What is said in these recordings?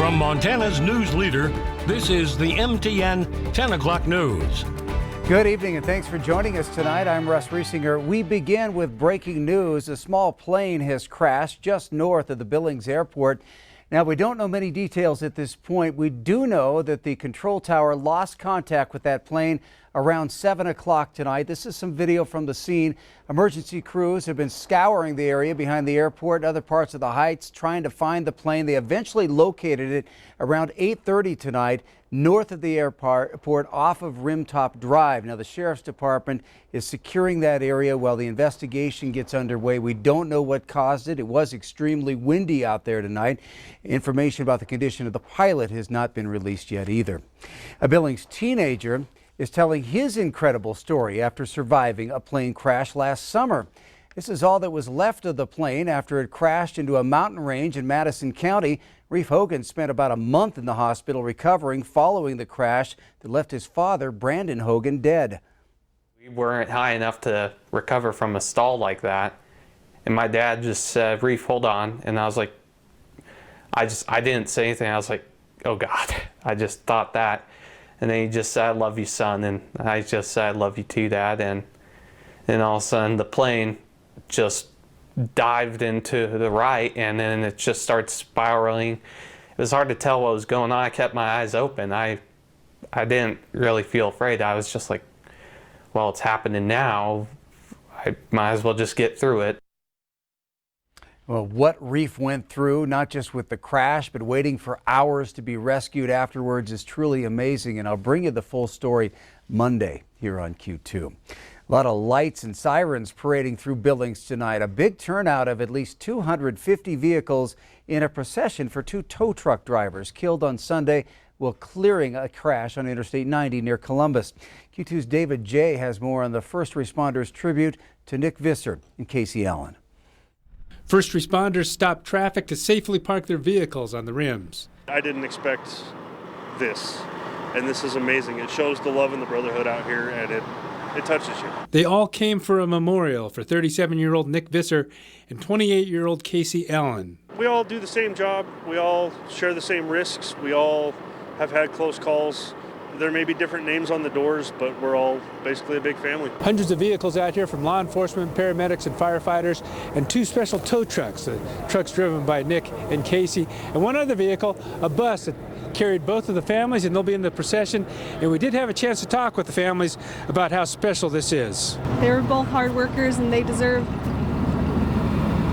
From Montana's news leader, this is the MTN 10 o'clock news. Good evening and thanks for joining us tonight. I'm Russ Riesinger. We begin with breaking news. A small plane has crashed just north of the Billings Airport. Now, we don't know many details at this point. We do know that the control tower lost contact with that plane around 7 o'clock tonight. This is some video from the scene. Emergency crews have been scouring the area behind the airport and other parts of the heights trying to find the plane. They eventually located it around 8:30 tonight north of the airport off of Rimtop Drive. Now, the Sheriff's Department is securing that area while the investigation gets underway. We don't know what caused it. It was extremely windy out there tonight. Information about the condition of the pilot has not been released yet either. A Billings teenager is telling his incredible story after surviving a plane crash last summer. This is all that was left of the plane after it crashed into a mountain range in Madison County. Reef Hogan spent about a month in the hospital recovering following the crash that left his father, Brandon Hogan, dead. We weren't high enough to recover from a stall like that. And my dad just said, "Reef, hold on." And I was like, I didn't say anything. I was like, oh God, I just thought that. And then he just said, "I love you, son." And I just said, "I love you too, Dad." And then all of a sudden the plane just dived into the right, and then it just started spiraling. It was hard to tell what was going on. I kept my eyes open. I didn't really feel afraid. I was just like, well, it's happening now. I might as well just get through it. Well, what Reef went through, not just with the crash, but waiting for hours to be rescued afterwards, is truly amazing. And I'll bring you the full story Monday here on Q2. A lot of lights and sirens parading through Billings tonight. A big turnout of at least 250 vehicles in a procession for two tow truck drivers killed on Sunday while clearing a crash on Interstate 90 near Columbus. Q2's David J. has more on the first responders' tribute to Nick Visser and Casey Allen. First responders stopped traffic to safely park their vehicles on the rims. I didn't expect this, and this is amazing. It shows the love and the brotherhood out here, and it touches you. They all came for a memorial for 37-year-old Nick Visser and 28-year-old Casey Allen. We all do the same job. We all share the same risks. We all have had close calls. There may be different names on the doors, but we're all basically a big family. Hundreds of vehicles out here from law enforcement, paramedics, and firefighters, and two special tow trucks, the trucks driven by Nick and Casey, and one other vehicle, a bus that carried both of the families, and they'll be in the procession. And we did have a chance to talk with the families about how special this is. They were both hard workers, and they deserve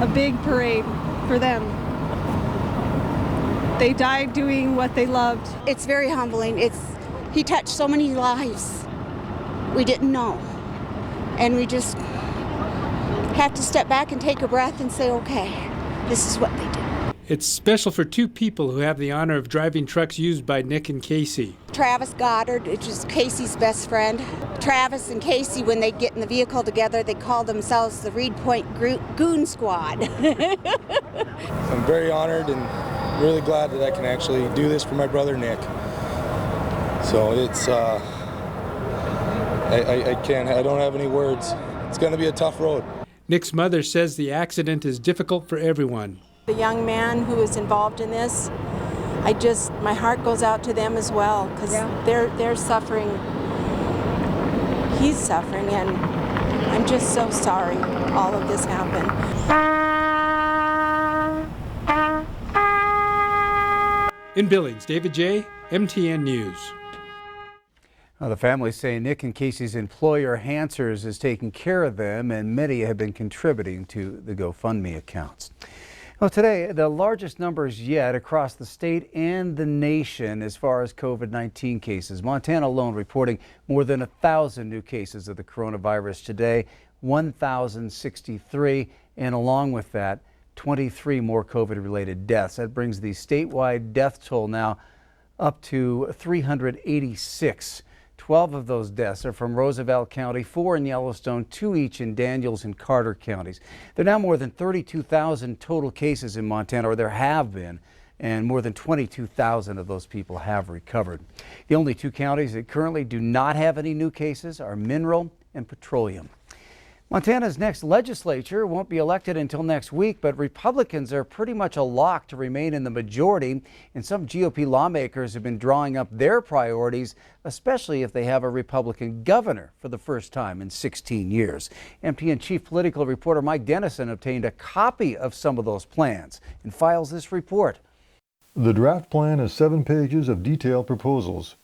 a big parade for them. They died doing what they loved. It's very humbling. He touched so many lives we didn't know. And we just have to step back and take a breath and say, okay, this is what they did. It's special for two people who have the honor of driving trucks used by Nick and Casey. Travis Goddard, which is Casey's best friend. Travis and Casey, when they get in the vehicle together, they call themselves the Reed Point Goon Squad. I'm very honored and really glad that I can actually do this for my brother Nick. So it's, I don't have any words. It's going to be a tough road. Nick's mother says the accident is difficult for everyone. The young man who is involved in this, my heart goes out to them as well, because they're suffering. He's suffering, and I'm just so sorry all of this happened. In Billings, David J., MTN News. Well, the families say Nick and Casey's employer, Hansers, is taking care of them, and many have been contributing to the GoFundMe accounts. Well, today, the largest numbers yet across the state and the nation as far as COVID-19 cases. Montana alone reporting more than 1,000 new cases of the coronavirus today, 1,063, and along with that, 23 more COVID-related deaths. That brings the statewide death toll now up to 386. 12 of those deaths are from Roosevelt County, 4 in Yellowstone, 2 each in Daniels and Carter counties. There are now more than 32,000 total cases in Montana, or there have been, and more than 22,000 of those people have recovered. The only two counties that currently do not have any new cases are Mineral and Petroleum. Montana's next legislature won't be elected until next week, but Republicans are pretty much a lock to remain in the majority, and some GOP lawmakers have been drawing up their priorities, especially if they have a Republican governor for the first time in 16 years. MTN chief political reporter Mike Dennison obtained a copy of some of those plans and files this report. The draft plan has 7 pages of detailed proposals.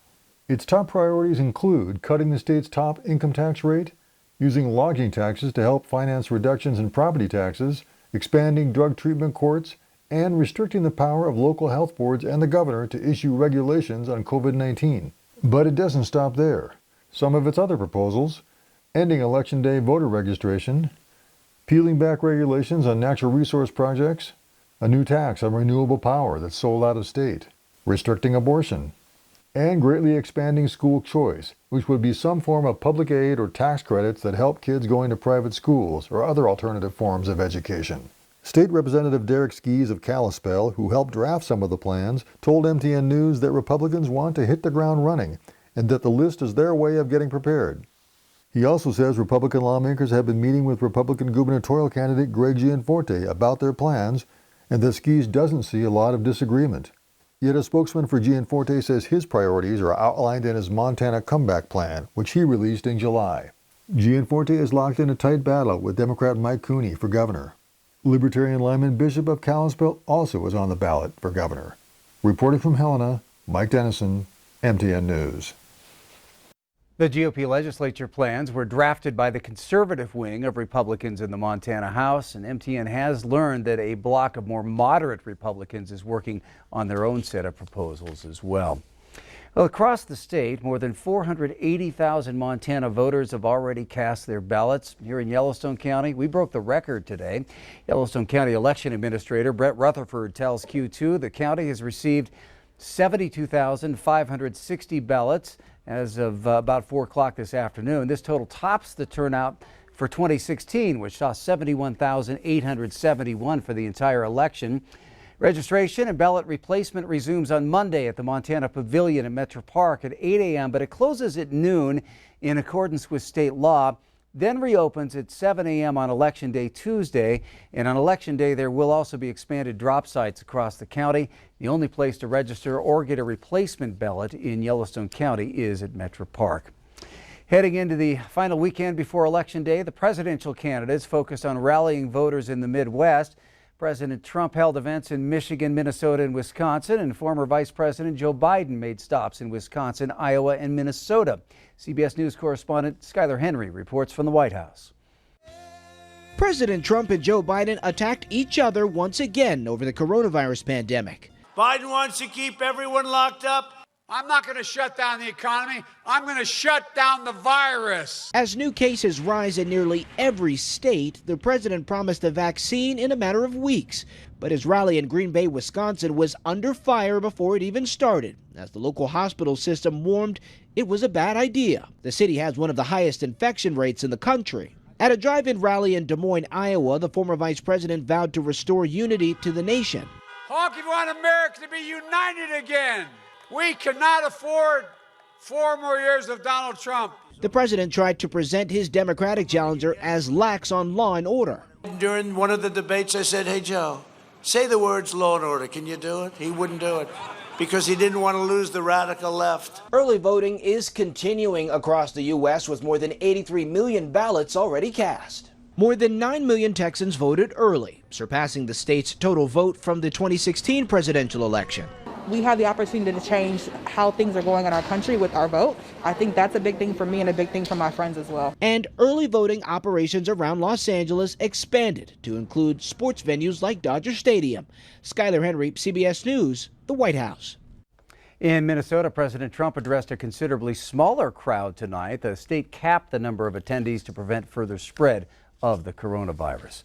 Its top priorities include cutting the state's top income tax rate, using lodging taxes to help finance reductions in property taxes, expanding drug treatment courts, and restricting the power of local health boards and the governor to issue regulations on COVID-19. But it doesn't stop there. Some of its other proposals, ending Election Day voter registration, peeling back regulations on natural resource projects, a new tax on renewable power that's sold out of state, restricting abortion, and greatly expanding school choice, which would be some form of public aid or tax credits that help kids going to private schools or other alternative forms of education. State Representative Derek Skees of Kalispell, who helped draft some of the plans, told MTN News that Republicans want to hit the ground running and that the list is their way of getting prepared. He also says Republican lawmakers have been meeting with Republican gubernatorial candidate Greg Gianforte about their plans and that Skees doesn't see a lot of disagreement. Yet a spokesman for Gianforte says his priorities are outlined in his Montana Comeback Plan, which he released in July. Gianforte is locked in a tight battle with Democrat Mike Cooney for governor. Libertarian Lyman Bishop of Kalispell also is on the ballot for governor. Reporting from Helena, Mike Dennison, MTN News. The GOP legislature plans were drafted by the conservative wing of Republicans in the Montana House, and MTN has learned that a bloc of more moderate Republicans is working on their own set of proposals as well. Well, across the state, more than 480,000 Montana voters have already cast their ballots. Here in Yellowstone County, we broke the record today. Yellowstone County Election Administrator Brett Rutherford tells Q2 the county has received 72,560 ballots as of about 4 o'clock this afternoon. This total tops the turnout for 2016, which saw 71,871 for the entire election. Registration and ballot replacement resumes on Monday at the Montana Pavilion at Metro Park at 8 a.m., but it closes at noon in accordance with state law, then reopens at 7 a.m. on Election Day Tuesday. And on Election Day, there will also be expanded drop sites across the county. The only place to register or get a replacement ballot in Yellowstone County is at Metro Park. Heading into the final weekend before Election Day, the presidential candidates focused on rallying voters in the Midwest. President Trump held events in Michigan, Minnesota, and Wisconsin, and former Vice President Joe Biden made stops in Wisconsin, Iowa, and Minnesota. CBS News correspondent Skylar Henry reports from the White House. President Trump and Joe Biden attacked each other once again over the coronavirus pandemic. Biden wants to keep everyone locked up. I'm not going to shut down the economy. I'm going to shut down the virus. As new cases rise in nearly every state, the president promised a vaccine in a matter of weeks. But his rally in Green Bay, Wisconsin was under fire before it even started, as the local hospital system warned it was a bad idea. The city has one of the highest infection rates in the country. At a drive-in rally in Des Moines, Iowa, the former vice president vowed to restore unity to the nation. Honky want America to be united again. We cannot afford 4 more years of Donald Trump. The president tried to present his Democratic challenger as lax on law and order. During one of the debates, I said, hey, Joe, say the words law and order. Can you do it? He wouldn't do it because he didn't want to lose the radical left. Early voting is continuing across the U.S. with more than 83 million ballots already cast. More than 9 million Texans voted early, surpassing the state's total vote from the 2016 presidential election. We have the opportunity to change how things are going in our country with our vote. I think that's a big thing for me and a big thing for my friends as well. And early voting operations around Los Angeles expanded to include sports venues like Dodger Stadium. Skylar Henry, CBS News, the White House. In Minnesota, President Trump addressed a considerably smaller crowd tonight. The state capped the number of attendees to prevent further spread of the coronavirus.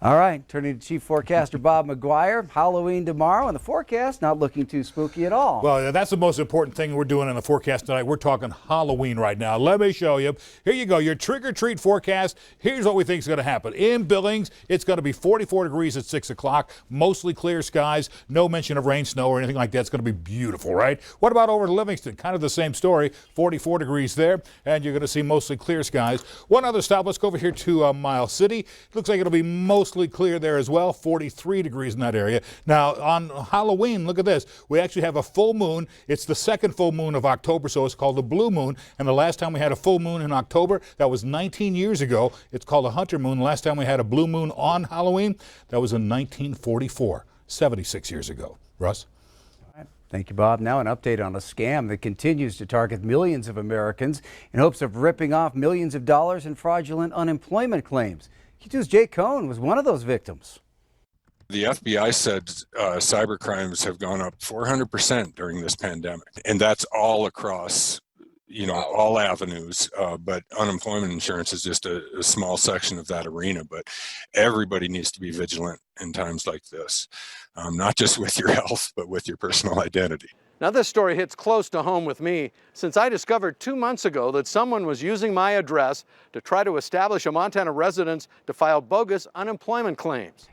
All right, turning to Chief Forecaster Bob McGuire. Halloween tomorrow, and the forecast not looking too spooky at all. Well, that's the most important thing we're doing in the forecast tonight. We're talking Halloween right now. Let me show you. Here you go, your trick-or-treat forecast. Here's what we think is going to happen. In Billings, it's going to be 44 degrees at 6 o'clock, mostly clear skies, no mention of rain, snow, or anything like that. It's going to be beautiful, right? What about over to Livingston? Kind of the same story, 44 degrees there, and you're going to see mostly clear skies. One other stop, let's go over here to Miles City. Looks like it'll be mostly clear there as well, 43 degrees in that area. Now, on Halloween, look at this. We actually have a full moon. It's the second full moon of October, so it's called a blue moon. And the last time we had a full moon in October, that was 19 years ago. It's called a hunter moon. The last time we had a blue moon on Halloween, that was in 1944, 76 years ago. Russ? Thank you, Bob. Now an update on a scam that continues to target millions of Americans in hopes of ripping off millions of dollars in fraudulent unemployment claims. Q2's Jay Cohn was one of those victims. The FBI said cyber crimes have gone up 400% during this pandemic, and that's all across, all avenues. But unemployment insurance is just a small section of that arena. But everybody needs to be vigilant in times like this, not just with your health, but with your personal identity. Now this story hits close to home with me since I discovered 2 months ago that someone was using my address to try to establish a Montana residence to file bogus unemployment claims.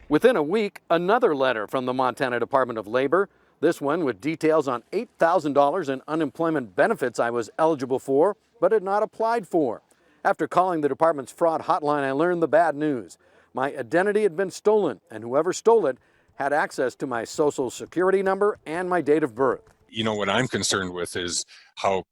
Within a week, another letter from the Montana Department of Labor, this one with details on $8,000 in unemployment benefits I was eligible for but had not applied for. After calling the department's fraud hotline, I learned the bad news. My identity had been stolen, and whoever stole it had access to my social security number and my date of birth. What I'm concerned with is how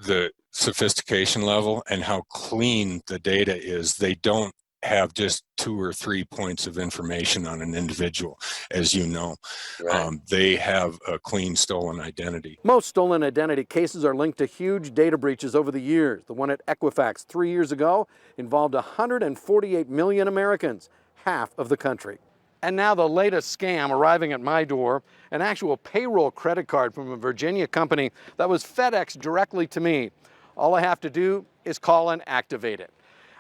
the sophistication level and how clean the data is. They don't have just 2 or 3 points of information on an individual, as you know. Right. They have a clean stolen identity. Most stolen identity cases are linked to huge data breaches over the years. The one at Equifax 3 years ago involved 148 million Americans, half of the country. And now the latest scam arriving at my door, an actual payroll credit card from a Virginia company that was FedExed directly to me. All I have to do is call and activate it.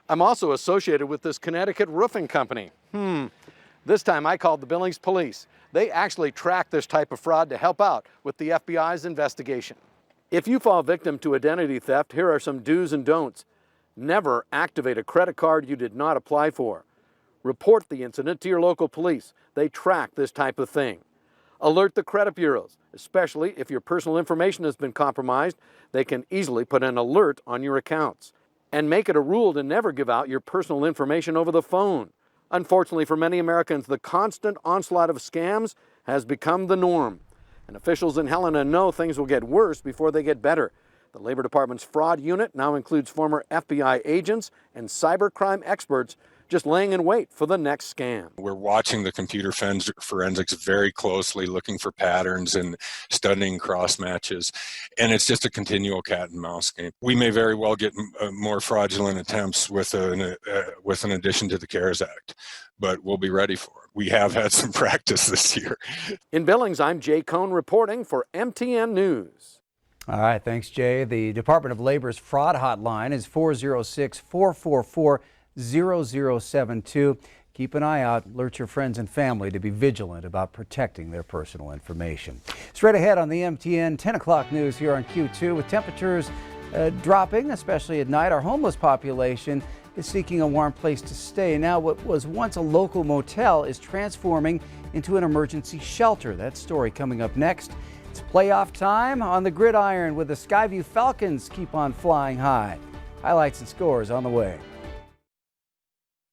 I'm also associated with this Connecticut roofing company. This time I called the Billings police. They actually track this type of fraud to help out with the FBI's investigation. If you fall victim to identity theft, here are some do's and don'ts. Never activate a credit card you did not apply for. Report the incident to your local police. They track this type of thing. Alert the credit bureaus, especially if your personal information has been compromised. They can easily put an alert on your accounts. And make it a rule to never give out your personal information over the phone. Unfortunately for many Americans, the constant onslaught of scams has become the norm. And officials in Helena know things will get worse before they get better. The Labor Department's fraud unit now includes former FBI agents and cybercrime experts just laying in wait for the next scam. We're watching the computer forensics very closely, looking for patterns and studying cross matches. And it's just a continual cat and mouse game. We may very well get more fraudulent attempts with an addition to the CARES Act, but we'll be ready for it. We have had some practice this year. In Billings, I'm Jay Cohn reporting for MTN News. All right, thanks, Jay. The Department of Labor's fraud hotline is 406-444-0072. Keep an eye out. Alert your friends and family to be vigilant about protecting their personal information. Straight ahead on the MTN 10 o'clock news here on Q2, with temperatures dropping, especially at night, our homeless population is seeking a warm place to stay. Now, what was once a local motel is transforming into an emergency shelter. That story coming up next. It's playoff time on the gridiron with the Skyview Falcons keep on flying high. Highlights and scores on the way.